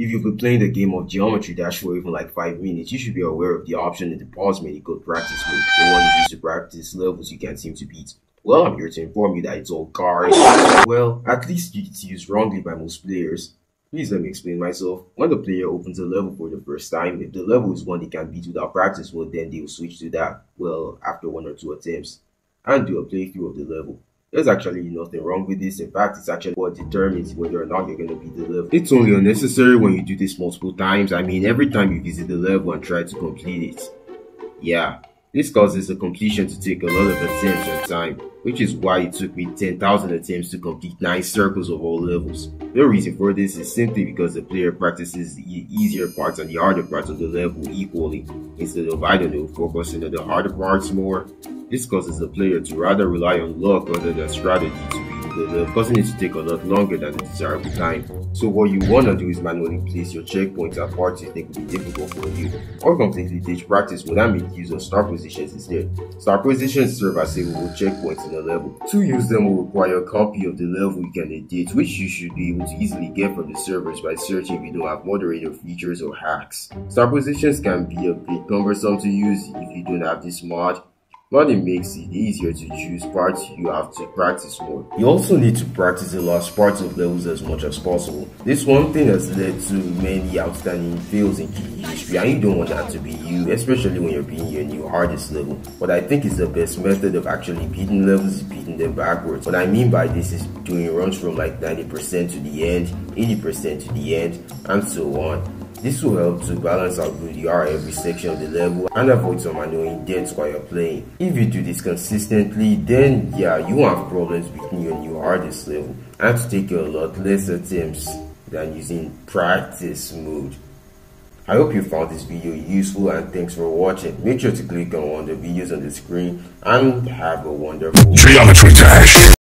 If you've been playing the game of Geometry Dash for even like 5 minutes, you should be aware of the option in the pause menu called practice mode, the one you use to practice levels you can't seem to beat. Well, I'm here to inform you that it's all garbage. Well, at least it's used wrongly by most players. Please let me explain myself. When the player opens a level for the first time, if the level is one they can beat without practice mode, then they will switch to that, well, after 1 or 2 attempts, and do a playthrough of the level. There's actually nothing wrong with this. In fact, it's actually what determines whether or not you're going to beat the level. It's only unnecessary when you do this multiple times. I mean, every time you visit the level and try to complete it. Yeah, this causes the completion to take a lot of attempts and time, which is why it took me 10,000 attempts to complete 9 circles of all levels. The reason for this is simply because the player practices the easier parts and the harder parts of the level equally, instead of, I don't know, focusing on the harder parts more. This causes the player to rather rely on luck rather than strategy to beat the level, causing it to take a lot longer than the desirable time. So what you want to do is manually place your checkpoints at parts you think will be difficult for you, or completely ditch practice mode and make use of star positions instead. Star positions serve as savable checkpoints in a level. To use them will require a copy of the level you can edit, which you should be able to easily get from the servers by searching if you don't have moderator features or hacks. Star positions can be a bit cumbersome to use if you don't have this mod, but it makes it easier to choose parts you have to practice more. You also need to practice the last parts of levels as much as possible. This one thing has led to many outstanding fails in GE history, and you don't want that to be you, especially when you're beating your new hardest level. What I think is the best method of actually beating levels is beating them backwards. What I mean by this is doing runs from like 90% to the end, 80% to the end, and so on. This will help to balance how good you are every section of the level and avoid some annoying deaths while you're playing. If you do this consistently, then yeah, you won't have problems beating your new hardest level, and to take a lot less attempts than using practice mode. I hope you found this video useful, and thanks for watching. Make sure to click on one of the videos on the screen and have a wonderful Geometry Dash.